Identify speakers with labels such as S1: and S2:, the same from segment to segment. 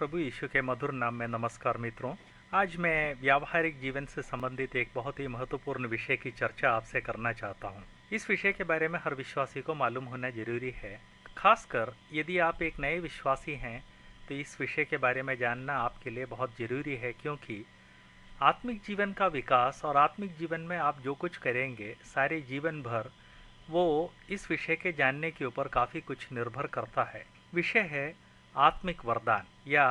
S1: प्रभु यीशु के मधुर नाम में नमस्कार मित्रों। आज मैं व्यावहारिक जीवन से संबंधित एक बहुत ही महत्वपूर्ण विषय की चर्चा आपसे करना चाहता हूँ। इस विषय के बारे में हर विश्वासी को मालूम होना जरूरी है। खासकर यदि आप एक नए विश्वासी हैं तो इस विषय के बारे में जानना आपके लिए बहुत जरूरी है, क्योंकि आत्मिक जीवन का विकास और आत्मिक जीवन में आप जो कुछ करेंगे सारे जीवन भर वो इस विषय के जानने के ऊपर काफ़ी कुछ निर्भर करता है। विषय है आत्मिक वरदान या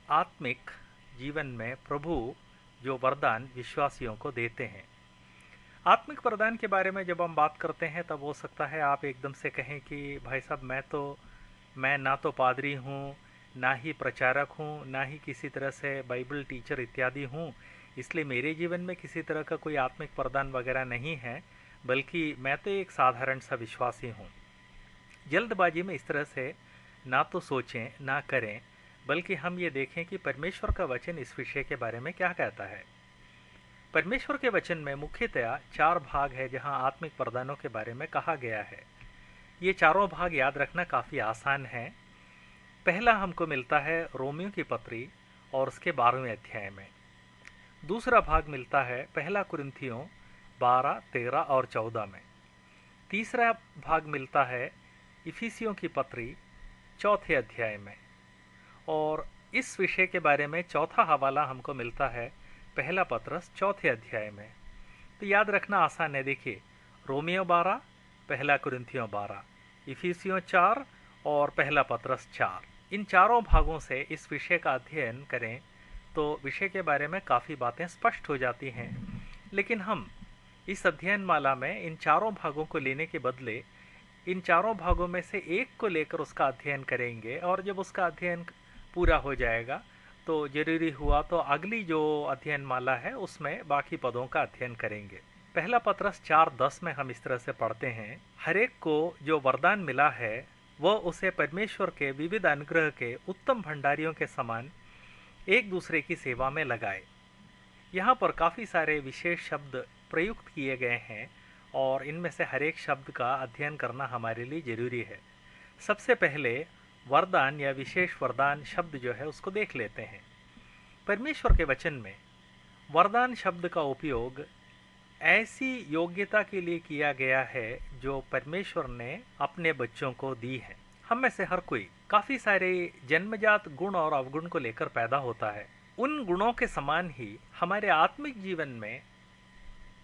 S1: आत्मिक जीवन में प्रभु जो वरदान विश्वासियों को देते हैं। आत्मिक वरदान के बारे में जब हम बात करते हैं तब हो सकता है आप एकदम से कहें कि भाई साहब मैं ना तो पादरी हूँ, ना ही प्रचारक हूँ, ना ही किसी तरह से बाइबल टीचर इत्यादि हूँ, इसलिए मेरे जीवन में किसी तरह का कोई आत्मिक वरदान वगैरह नहीं है, बल्कि मैं तो एक साधारण सा विश्वासी हूँ। जल्दबाजी में इस तरह से ना तो सोचें ना करें, बल्कि हम ये देखें कि परमेश्वर का वचन इस विषय के बारे में क्या कहता है। परमेश्वर के वचन में मुख्यतया 4 भाग है जहां आत्मिक वरदानों के बारे में कहा गया है। ये चारों भाग याद रखना काफ़ी आसान है। पहला हमको मिलता है रोमियो की पत्री और उसके 12वें अध्याय में। दूसरा भाग मिलता है पहला कुरिन्थियों 12, 13 और 14 में। तीसरा भाग मिलता है इफिसियों की पत्री 4थे अध्याय में। और इस विषय के बारे में चौथा हवाला हमको मिलता है पहला पत्रस 4थे अध्याय में। तो याद रखना आसान है। देखिए, रोमियो 12, पहला कुरिन्थियों 12, इफिसियों 4 और पहला पत्रस 4, इन चारों भागों से इस विषय का अध्ययन करें तो विषय के बारे में काफ़ी बातें स्पष्ट हो जाती हैं। लेकिन हम इस अध्ययन माला में इन चारों भागों को लेने के बदले इन चारों भागों में से एक को लेकर उसका अध्ययन करेंगे, और जब उसका अध्ययन पूरा हो जाएगा तो जरूरी हुआ तो अगली जो अध्ययन माला है उसमें बाकी पदों का अध्ययन करेंगे। पहला पत्रस 4:10 में हम इस तरह से पढ़ते हैं, हरेक को जो वरदान मिला है वह उसे परमेश्वर के विविध अनुग्रह के उत्तम भंडारियों के समान एक दूसरे की सेवा में लगाए। यहाँ पर काफ़ी सारे विशेष शब्द प्रयुक्त किए गए हैं और इनमें से हर एक शब्द का अध्ययन करना हमारे लिए जरूरी है। सबसे पहले वरदान या विशेष वरदान शब्द जो है उसको देख लेते हैं। परमेश्वर के वचन में वरदान शब्द का उपयोग ऐसी योग्यता के लिए किया गया है जो परमेश्वर ने अपने बच्चों को दी है। हम में से हर कोई काफ़ी सारे जन्मजात गुण और अवगुण को लेकर पैदा होता है। उन गुणों के समान ही हमारे आत्मिक जीवन में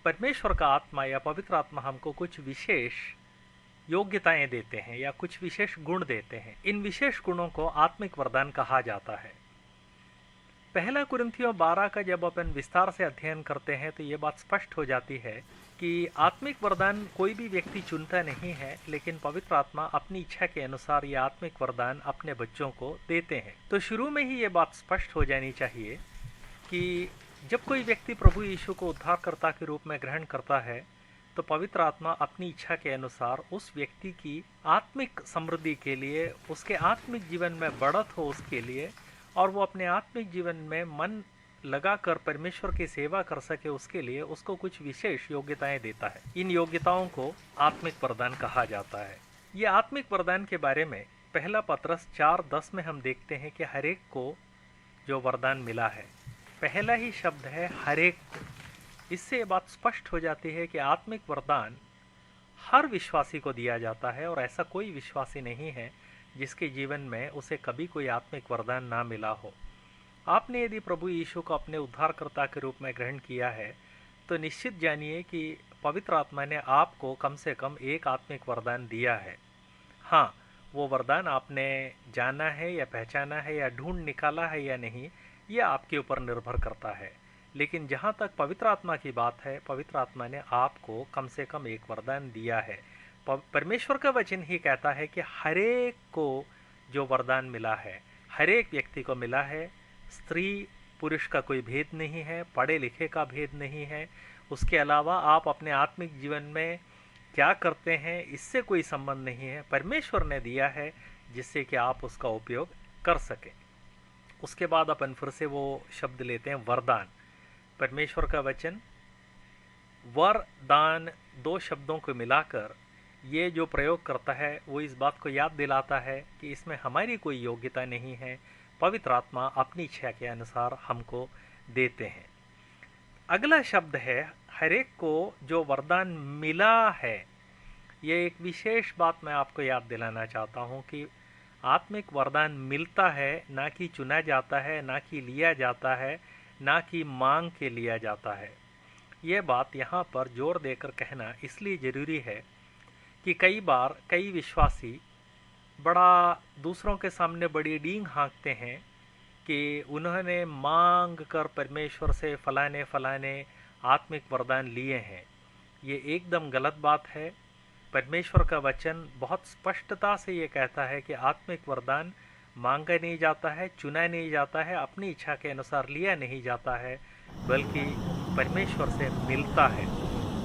S1: परमेश्वर का आत्मा या पवित्र आत्मा हमको कुछ विशेष योग्यताएं देते हैं या कुछ विशेष गुण देते हैं। इन विशेष गुणों को आत्मिक वरदान कहा जाता है। पहला कुरिन्थियों 12 का जब अपन विस्तार से अध्ययन करते हैं तो ये बात स्पष्ट हो जाती है कि आत्मिक वरदान कोई भी व्यक्ति चुनता नहीं है, लेकिन पवित्र आत्मा अपनी इच्छा के अनुसार ये आत्मिक वरदान अपने बच्चों को देते हैं। तो शुरू में ही ये बात स्पष्ट हो जानी चाहिए कि जब कोई व्यक्ति प्रभु यीशु को उद्धारकर्ता के रूप में ग्रहण करता है तो पवित्र आत्मा अपनी इच्छा के अनुसार उस व्यक्ति की आत्मिक समृद्धि के लिए, उसके आत्मिक जीवन में बढ़त हो उसके लिए, और वो अपने आत्मिक जीवन में मन लगाकर परमेश्वर की सेवा कर सके उसके लिए उसको कुछ विशेष योग्यताएं देता है। इन योग्यताओं को आत्मिक वरदान कहा जाता है। ये आत्मिक वरदान के बारे में पहला पत्रस 4:10 में हम देखते हैं कि हर एक को जो वरदान मिला है, पहला ही शब्द है हर एक। इससे ये बात स्पष्ट हो जाती है कि आत्मिक वरदान हर विश्वासी को दिया जाता है और ऐसा कोई विश्वासी नहीं है जिसके जीवन में उसे कभी कोई आत्मिक वरदान ना मिला हो। आपने यदि प्रभु यीशु को अपने उद्धारकर्ता के रूप में ग्रहण किया है तो निश्चित जानिए कि पवित्र आत्मा ने आपको कम से कम एक आत्मिक वरदान दिया है। हाँ, वो वरदान आपने जाना है या पहचाना है या ढूंढ निकाला है या नहीं, यह आपके ऊपर निर्भर करता है। लेकिन जहाँ तक पवित्र आत्मा की बात है, पवित्र आत्मा ने आपको कम से कम एक वरदान दिया है। परमेश्वर का वचन ही कहता है कि हर एक को जो वरदान मिला है, हर एक व्यक्ति को मिला है। स्त्री पुरुष का कोई भेद नहीं है, पढ़े लिखे का भेद नहीं है। उसके अलावा आप अपने आत्मिक जीवन में क्या करते हैं इससे कोई संबंध नहीं है। परमेश्वर ने दिया है जिससे कि आप उसका उपयोग कर सकें। उसके बाद अपन फिर से वो शब्द लेते हैं वरदान। परमेश्वर का वचन वरदान 2 शब्दों को मिलाकर ये जो प्रयोग करता है वो इस बात को याद दिलाता है कि इसमें हमारी कोई योग्यता नहीं है, पवित्र आत्मा अपनी इच्छा के अनुसार हमको देते हैं। अगला शब्द है, हर एक को जो वरदान मिला है। ये एक विशेष बात मैं आपको याद दिलाना चाहता हूँ कि आत्मिक वरदान मिलता है, ना कि चुना जाता है, ना कि लिया जाता है, ना कि मांग के लिया जाता है। ये बात यहाँ पर जोर देकर कहना इसलिए ज़रूरी है कि कई बार कई विश्वासी बड़ा दूसरों के सामने बड़ी डींग हाँकते हैं कि उन्होंने मांग कर परमेश्वर से फलाने फलाने आत्मिक वरदान लिए हैं। ये एकदम गलत बात है। परमेश्वर का वचन बहुत स्पष्टता से ये कहता है कि आत्मिक वरदान मांगा नहीं जाता है, चुना नहीं जाता है, अपनी इच्छा के अनुसार लिया नहीं जाता है, बल्कि परमेश्वर से मिलता है।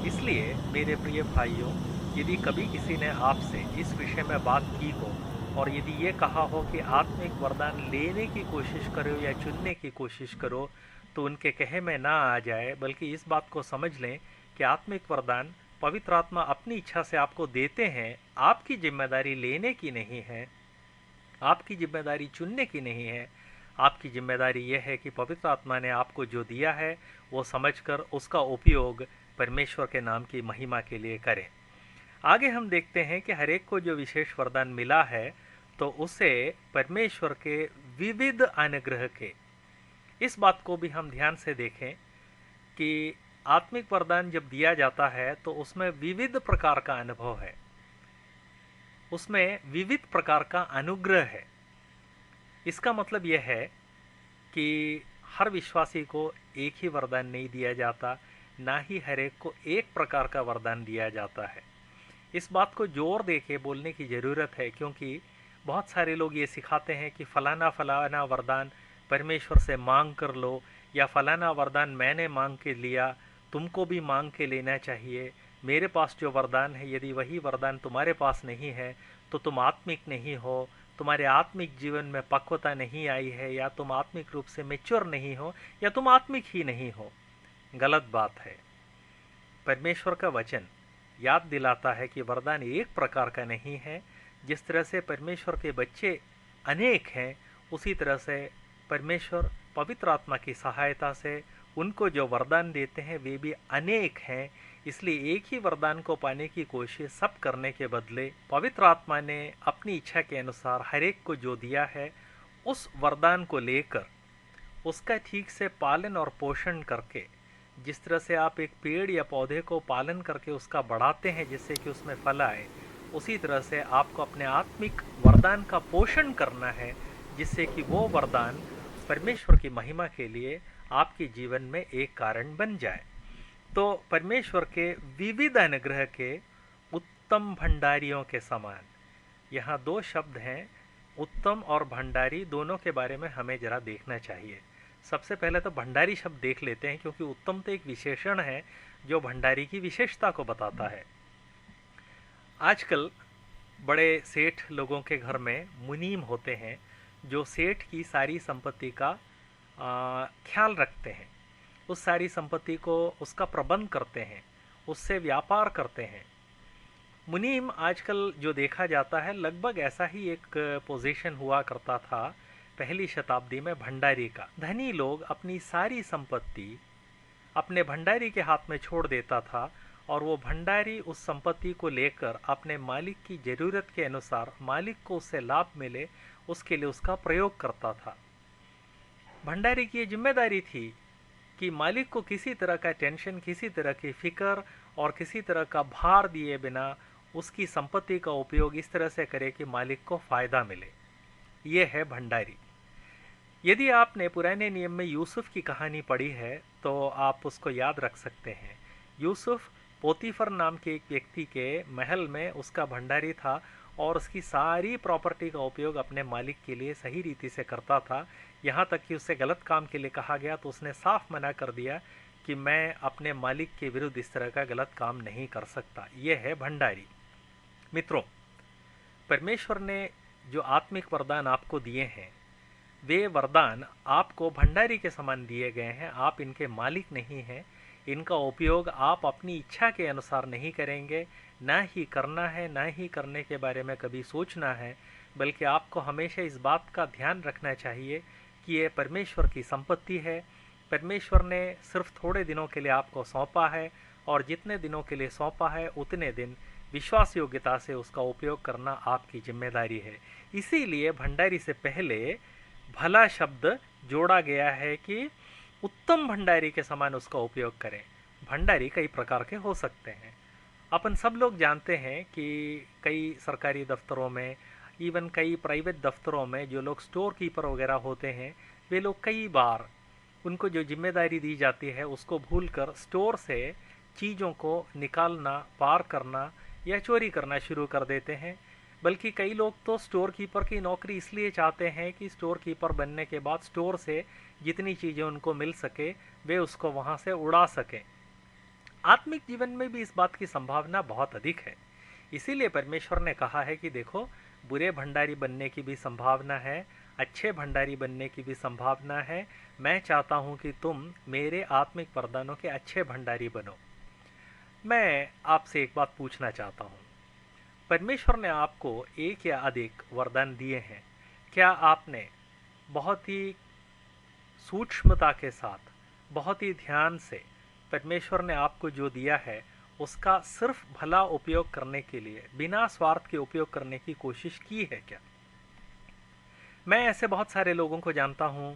S1: इसलिए मेरे प्रिय भाइयों, यदि कभी किसी ने आपसे इस विषय में बात की हो और यदि ये कहा हो कि आत्मिक वरदान लेने की कोशिश करो या चुनने की कोशिश करो, तो उनके कहे में ना आ जाए, बल्कि इस बात को समझ लें कि आत्मिक वरदान पवित्र आत्मा अपनी इच्छा से आपको देते हैं। आपकी जिम्मेदारी लेने की नहीं है, आपकी जिम्मेदारी चुनने की नहीं है। आपकी जिम्मेदारी यह है कि पवित्र आत्मा ने आपको जो दिया है वो समझकर उसका उपयोग परमेश्वर के नाम की महिमा के लिए करें। आगे हम देखते हैं कि हर एक को जो विशेष वरदान मिला है तो उसे परमेश्वर के विविध अनुग्रह के, इस बात को भी हम ध्यान से देखें कि आत्मिक वरदान जब दिया जाता है तो उसमें विविध प्रकार का अनुभव है, उसमें विविध प्रकार का अनुग्रह है। इसका मतलब यह है कि हर विश्वासी को एक ही वरदान नहीं दिया जाता, ना ही हर एक को एक प्रकार का वरदान दिया जाता है। इस बात को जोर दे के बोलने की ज़रूरत है, क्योंकि बहुत सारे लोग ये सिखाते हैं कि फलाना फलाना वरदान परमेश्वर से मांग कर लो, या फलाना वरदान मैंने मांग के लिया, तुमको भी मांग के लेना चाहिए। मेरे पास जो वरदान है, यदि वही वरदान तुम्हारे पास नहीं है तो तुम आत्मिक नहीं हो, तुम्हारे आत्मिक जीवन में पक्वता नहीं आई है, या तुम आत्मिक रूप से मैच्योर नहीं हो, या तुम आत्मिक ही नहीं हो। गलत बात है। परमेश्वर का वचन याद दिलाता है कि वरदान एक प्रकार का नहीं है। जिस तरह से परमेश्वर के बच्चे अनेक हैं, उसी तरह से परमेश्वर पवित्र आत्मा की सहायता से उनको जो वरदान देते हैं वे भी अनेक हैं। इसलिए एक ही वरदान को पाने की कोशिश सब करने के बदले पवित्र आत्मा ने अपनी इच्छा के अनुसार हर एक को जो दिया है, उस वरदान को लेकर उसका ठीक से पालन और पोषण करके, जिस तरह से आप एक पेड़ या पौधे को पालन करके उसका बढ़ाते हैं जिससे कि उसमें फल आए, उसी तरह से आपको अपने आत्मिक वरदान का पोषण करना है, जिससे कि वो वरदान परमेश्वर की महिमा के लिए आपके जीवन में एक कारण बन जाए। तो परमेश्वर के विविध अनुग्रह के उत्तम भंडारियों के समान, यहाँ दो शब्द हैं, उत्तम और भंडारी, दोनों के बारे में हमें जरा देखना चाहिए। सबसे पहले तो भंडारी शब्द देख लेते हैं, क्योंकि उत्तम तो एक विशेषण है जो भंडारी की विशेषता को बताता है। आजकल बड़े सेठ लोगों के घर में मुनीम होते हैं जो सेठ की सारी संपत्ति का ख्याल रखते हैं, उस सारी संपत्ति को उसका प्रबंध करते हैं, उससे व्यापार करते हैं। मुनीम आजकल जो देखा जाता है, लगभग ऐसा ही एक पोजीशन हुआ करता था पहली शताब्दी में भंडारी का। धनी लोग अपनी सारी संपत्ति अपने भंडारी के हाथ में छोड़ देता था, और वो भंडारी उस संपत्ति को लेकर अपने मालिक की ज़रूरत के अनुसार, मालिक को उससे लाभ मिले, उसके लिए उसका प्रयोग करता था। भंडारी की ये जिम्मेदारी थी कि मालिक को किसी तरह का टेंशन, किसी तरह की फिक्र और किसी तरह का भार दिए बिना उसकी संपत्ति का उपयोग इस तरह से करे कि मालिक को फ़ायदा मिले। ये है भंडारी। यदि आपने पुराने नियम में यूसुफ की कहानी पढ़ी है तो आप उसको याद रख सकते हैं। यूसुफ पोतीफर नाम के एक व्यक्ति के महल में उसका भंडारी था, और उसकी सारी प्रॉपर्टी का उपयोग अपने मालिक के लिए सही रीति से करता था। यहाँ तक कि उससे गलत काम के लिए कहा गया तो उसने साफ मना कर दिया कि मैं अपने मालिक के विरुद्ध इस तरह का गलत काम नहीं कर सकता। यह है भंडारी। मित्रों, परमेश्वर ने जो आत्मिक वरदान आपको दिए हैं, वे वरदान आपको भंडारी के समान दिए गए हैं। आप इनके मालिक नहीं हैं। इनका उपयोग आप अपनी इच्छा के अनुसार नहीं करेंगे, ना ही करना है, ना ही करने के बारे में कभी सोचना है। बल्कि आपको हमेशा इस बात का ध्यान रखना चाहिए कि ये परमेश्वर की संपत्ति है। परमेश्वर ने सिर्फ थोड़े दिनों के लिए आपको सौंपा है और जितने दिनों के लिए सौंपा है उतने दिन विश्वास योग्यता से उसका उपयोग करना आपकी जिम्मेदारी है। इसीलिए भंडारी से पहले भला शब्द जोड़ा गया है कि उत्तम भंडारी के समान उसका उपयोग करें। भंडारी कई प्रकार के हो सकते हैं। अपन सब लोग जानते हैं कि कई सरकारी दफ्तरों में, इवन कई प्राइवेट दफ्तरों में जो लोग स्टोर कीपर वगैरह होते हैं, वे लोग कई बार उनको जो जिम्मेदारी दी जाती है उसको भूलकर स्टोर से चीज़ों को निकालना, पार करना या चोरी करना शुरू कर देते हैं। बल्कि कई लोग तो स्टोर कीपर की नौकरी इसलिए चाहते हैं कि स्टोर कीपर बनने के बाद स्टोर से जितनी चीज़ें उनको मिल सके वे उसको वहाँ से उड़ा सकें। आत्मिक जीवन में भी इस बात की संभावना बहुत अधिक है। इसीलिए परमेश्वर ने कहा है कि देखो, बुरे भंडारी बनने की भी संभावना है, अच्छे भंडारी बनने की भी संभावना है। मैं चाहता हूं कि तुम मेरे आत्मिक वरदानों के अच्छे भंडारी बनो। मैं आपसे एक बात पूछना चाहता हूं। परमेश्वर ने आपको एक या अधिक वरदान दिए हैं। क्या आपने बहुत ही सूक्ष्मता के साथ, बहुत ही ध्यान से परमेश्वर ने आपको जो दिया है उसका सिर्फ भला उपयोग करने के लिए, बिना स्वार्थ के उपयोग करने की कोशिश की है क्या? मैं ऐसे बहुत सारे लोगों को जानता हूं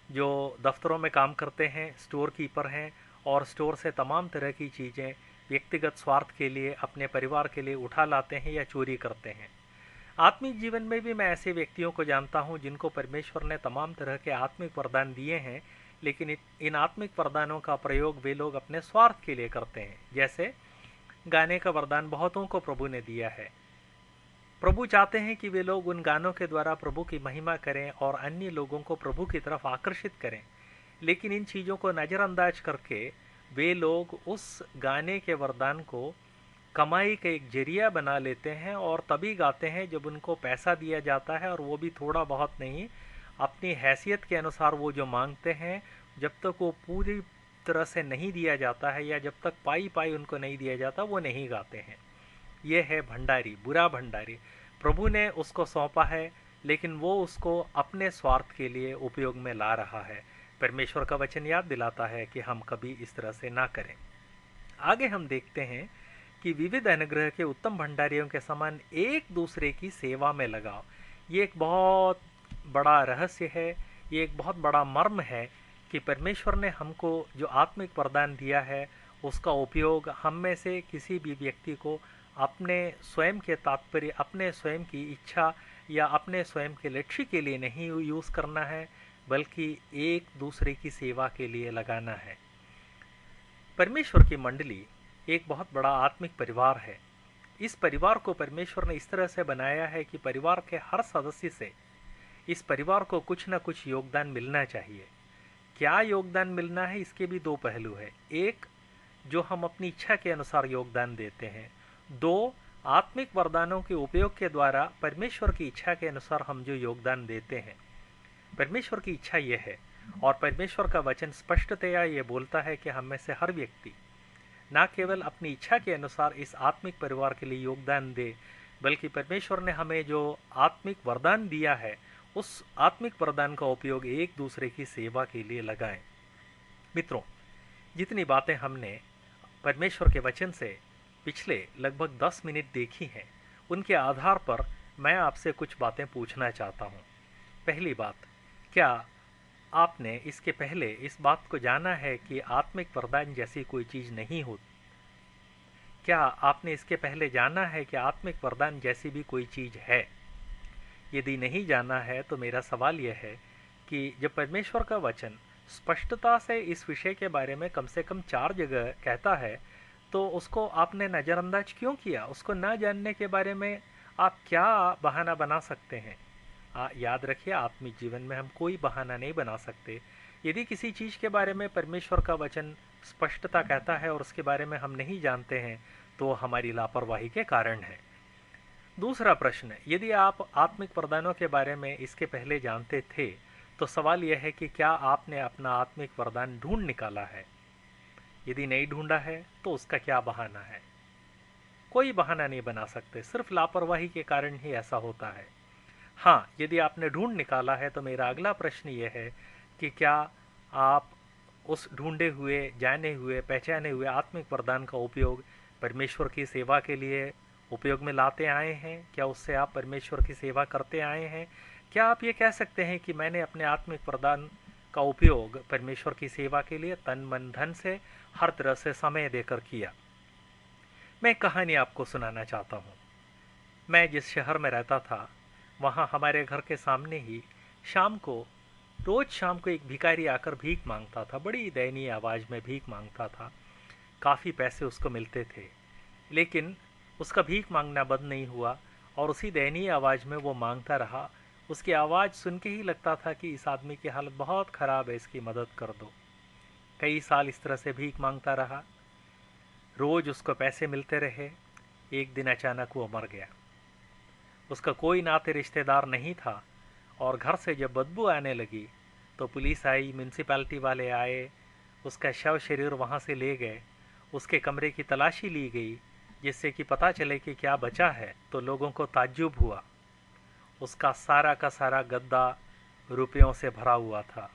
S1: जो दफ्तरों में काम करते हैं, स्टोर कीपर हैं और स्टोर से तमाम तरह की चीज़ें व्यक्तिगत स्वार्थ के लिए, अपने परिवार के लिए उठा लाते हैं या चोरी करते हैं। आत्मिक जीवन में भी मैं ऐसे व्यक्तियों को जानता हूं जिनको परमेश्वर ने तमाम तरह के आत्मिक वरदान दिए हैं, लेकिन इन आत्मिक वरदानों का प्रयोग वे लोग अपने स्वार्थ के लिए करते हैं। जैसे गाने का वरदान बहुतों को प्रभु ने दिया है। प्रभु चाहते हैं कि वे लोग उन गानों के द्वारा प्रभु की महिमा करें और अन्य लोगों को प्रभु की तरफ आकर्षित करें, लेकिन इन चीज़ों को नज़रअंदाज करके वे लोग उस गाने के वरदान को कमाई का एक जरिया बना लेते हैं और तभी गाते हैं जब उनको पैसा दिया जाता है, और वो भी थोड़ा बहुत नहीं, अपनी हैसियत के अनुसार वो जो मांगते हैं। जब तक वो पूरी तरह से नहीं दिया जाता है या जब तक पाई पाई उनको नहीं दिया जाता, वो नहीं गाते हैं। ये है भंडारी, बुरा भंडारी। प्रभु ने उसको सौंपा है लेकिन वो उसको अपने स्वार्थ के लिए उपयोग में ला रहा है। परमेश्वर का वचन याद दिलाता है कि हम कभी इस तरह से ना करें। आगे हम देखते हैं कि विविध अनुग्रह के उत्तम भंडारियों के समान एक दूसरे की सेवा में लगाओ। ये एक बहुत बड़ा रहस्य है, ये एक बहुत बड़ा मर्म है कि परमेश्वर ने हमको जो आत्मिक वरदान दिया है उसका उपयोग हम में से किसी भी व्यक्ति को अपने स्वयं के तात्पर्य, अपने स्वयं की इच्छा या अपने स्वयं के लक्ष्य के लिए नहीं यूज़ करना है, बल्कि एक दूसरे की सेवा के लिए लगाना है। परमेश्वर की मंडली एक बहुत बड़ा आत्मिक परिवार है। इस परिवार को परमेश्वर ने इस तरह से बनाया है कि परिवार के हर सदस्य से इस परिवार को कुछ न कुछ योगदान मिलना चाहिए। क्या योगदान मिलना है, इसके भी दो पहलू है। एक, जो हम अपनी इच्छा के अनुसार योगदान देते हैं। दो, आत्मिक वरदानों के उपयोग के द्वारा परमेश्वर की इच्छा के अनुसार हम जो योगदान देते हैं। परमेश्वर की इच्छा यह है और परमेश्वर का वचन स्पष्टतया ये बोलता है कि हम में से हर व्यक्ति न केवल अपनी इच्छा के अनुसार इस आत्मिक परिवार के लिए योगदान दे, बल्कि परमेश्वर ने हमें जो आत्मिक वरदान दिया है उस आत्मिक वरदान का उपयोग एक दूसरे की सेवा के लिए लगाएं। मित्रों, जितनी बातें हमने परमेश्वर के वचन से पिछले लगभग 10 मिनट देखी हैं, उनके आधार पर मैं आपसे कुछ बातें पूछना चाहता हूं। पहली बात, क्या आपने इसके पहले इस बात को जाना है कि आत्मिक वरदान जैसी कोई चीज़ नहीं होती? क्या आपने इसके पहले जाना है कि आत्मिक वरदान जैसी भी कोई चीज़ है? यदि नहीं जाना है तो मेरा सवाल यह है कि जब परमेश्वर का वचन स्पष्टता से इस विषय के बारे में कम से कम 4 जगह कहता है, तो उसको आपने नज़रअंदाज क्यों किया? उसको ना जानने के बारे में आप क्या बहाना बना सकते हैं? याद रखिए, आत्मिक जीवन में हम कोई बहाना नहीं बना सकते। यदि किसी चीज़ के बारे में परमेश्वर का वचन स्पष्टता कहता है और उसके बारे में हम नहीं जानते हैं, तो हमारी लापरवाही के कारण है। दूसरा प्रश्न, यदि आप आत्मिक वरदानों के बारे में इसके पहले जानते थे, तो सवाल यह है कि क्या आपने अपना आत्मिक वरदान ढूंढ निकाला है? यदि नहीं ढूंढा है तो उसका क्या बहाना है? कोई बहाना नहीं बना सकते, सिर्फ लापरवाही के कारण ही ऐसा होता है। हाँ, यदि आपने ढूंढ निकाला है तो मेरा अगला प्रश्न ये है कि क्या आप उस ढूंढे हुए, जाने हुए, पहचाने हुए आत्मिक वरदान का उपयोग परमेश्वर की सेवा के लिए उपयोग में लाते आए हैं? क्या उससे आप परमेश्वर की सेवा करते आए हैं? क्या आप ये कह सकते हैं कि मैंने अपने आत्मिक वरदान का उपयोग परमेश्वर की सेवा के लिए तन मन धन से हर तरह से समय देकर किया? मैं एक कहानी आपको सुनाना चाहता हूँ। मैं जिस शहर में रहता था, वहाँ हमारे घर के सामने ही शाम को रोज शाम को एक भिखारी आकर भीख मांगता था। बड़ी दयनीय आवाज़ में भीख मांगता था। काफ़ी पैसे उसको मिलते थे, लेकिन उसका भीख मांगना बंद नहीं हुआ और उसी दयनीय आवाज़ में वो मांगता रहा। उसकी आवाज़ सुन के ही लगता था कि इस आदमी की हालत बहुत ख़राब है, इसकी मदद कर दो। कई साल इस तरह से भीख मांगता रहा। रोज़ उसको पैसे मिलते रहे। एक दिन अचानक वो मर गया। उसका कोई नाते रिश्तेदार नहीं था और घर से जब बदबू आने लगी तो पुलिस आई, म्यूनसिपैलिटी वाले आए, उसका शव शरीर वहाँ से ले गए। उसके कमरे की तलाशी ली गई जिससे कि पता चले कि क्या बचा है। तो लोगों को ताज्जुब हुआ। उसका सारा का सारा गद्दा रुपयों से भरा हुआ था।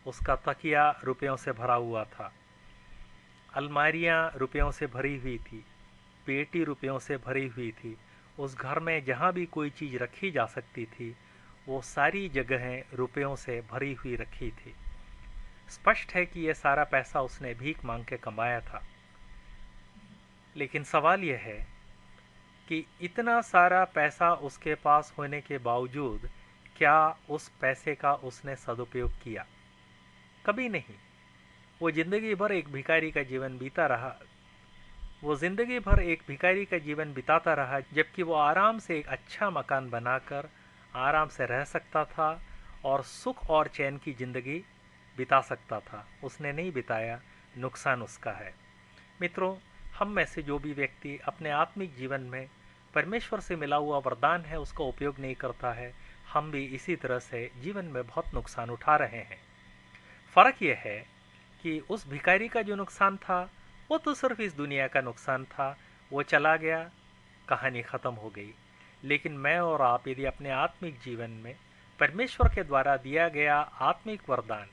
S1: उसका तकिया रुपयों से भरा हुआ था। अलमारियाँ रुपयों से भरी हुई थी। पेटी रुपयों से भरी हुई थी। उस घर में जहाँ भी कोई चीज़ रखी जा सकती थी, वो सारी जगहें रुपयों से भरी हुई रखी थी। स्पष्ट है कि यह सारा पैसा उसने भीख मांग के कमाया था। लेकिन सवाल यह है कि इतना सारा पैसा उसके पास होने के बावजूद क्या उस पैसे का उसने सदुपयोग किया? कभी नहीं। वो जिंदगी भर एक भिखारी का जीवन बीता रहा। वो जिंदगी भर एक भिखारी का जीवन बिताता रहा, जबकि वो आराम से एक अच्छा मकान बनाकर आराम से रह सकता था और सुख और चैन की जिंदगी बिता सकता था। उसने नहीं बिताया, नुकसान उसका है। मित्रों, हम में से जो भी व्यक्ति अपने आत्मिक जीवन में परमेश्वर से मिला हुआ वरदान है उसका उपयोग नहीं करता है, हम भी इसी तरह से जीवन में बहुत नुकसान उठा रहे हैं। फ़र्क यह है कि उस भिखारी का जो नुकसान था वो तो सिर्फ इस दुनिया का नुकसान था। वो चला गया, कहानी ख़त्म हो गई। लेकिन मैं और आप यदि अपने आत्मिक जीवन में परमेश्वर के द्वारा दिया गया आत्मिक वरदान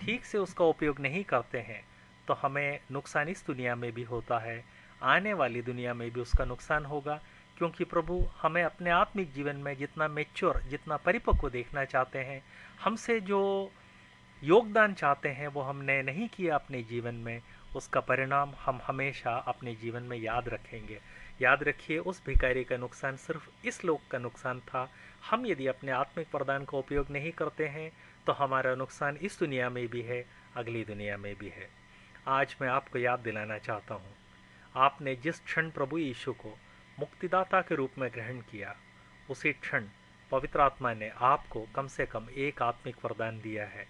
S1: ठीक से उसका उपयोग नहीं करते हैं तो हमें नुकसान इस दुनिया में भी होता है, आने वाली दुनिया में भी उसका नुकसान होगा। क्योंकि प्रभु हमें अपने आत्मिक जीवन में जितना मैच्योर, जितना परिपक्व देखना चाहते हैं, हमसे जो योगदान चाहते हैं वो हमने नहीं किया अपने जीवन में, उसका परिणाम हम हमेशा अपने जीवन में याद रखेंगे। याद रखिए, उस भिखारी का नुकसान सिर्फ इस लोक का नुकसान था। हम यदि अपने आत्मिक वरदान का उपयोग नहीं करते हैं तो हमारा नुकसान इस दुनिया में भी है, अगली दुनिया में भी है। आज मैं आपको याद दिलाना चाहता हूँ, आपने जिस क्षण प्रभु यीशु को मुक्तिदाता के रूप में ग्रहण किया, उसी क्षण पवित्र आत्मा ने आपको कम से कम एक आत्मिक वरदान दिया है।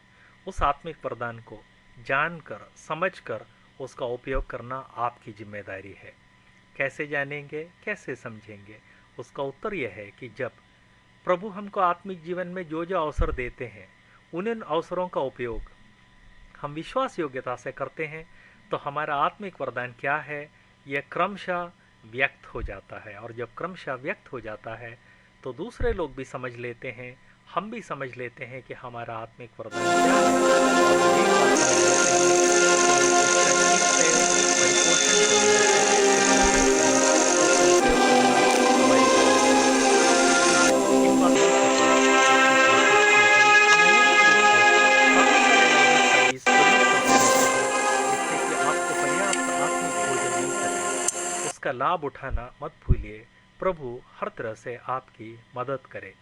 S1: उस आत्मिक वरदान को जानकर, समझकर उसका उपयोग करना आपकी जिम्मेदारी है। कैसे जानेंगे, कैसे समझेंगे? उसका उत्तर यह है कि जब प्रभु हमको आत्मिक जीवन में जो जो अवसर देते हैं, उन अवसरों का उपयोग हम विश्वास योग्यता से करते हैं तो हमारा आत्मिक वरदान क्या है यह क्रमशः व्यक्त हो जाता है। और जब क्रमशः व्यक्त हो जाता है तो दूसरे लोग भी समझ लेते हैं, हम भी समझ लेते हैं कि हमारा आत्मिक वरदान क्या है। और एक बार समझ लेते हैं तो उसका ठीक से परिपोषण करना, उसका उपयोग करना हमारी जिम्मेदारी है। इन बातों के साथ ईश्वर की स्तुति हो। हम नियमित रूप से काफ़ी सारे बाइबल स्टडीज प्रोड्यूस करते रहते हैं जिससे कि आपको पर्याप्त आत्मिक भोजन मिल सके। उसका लाभ उठाना मत भूलिए। प्रभु हर तरह से आपकी मदद करे।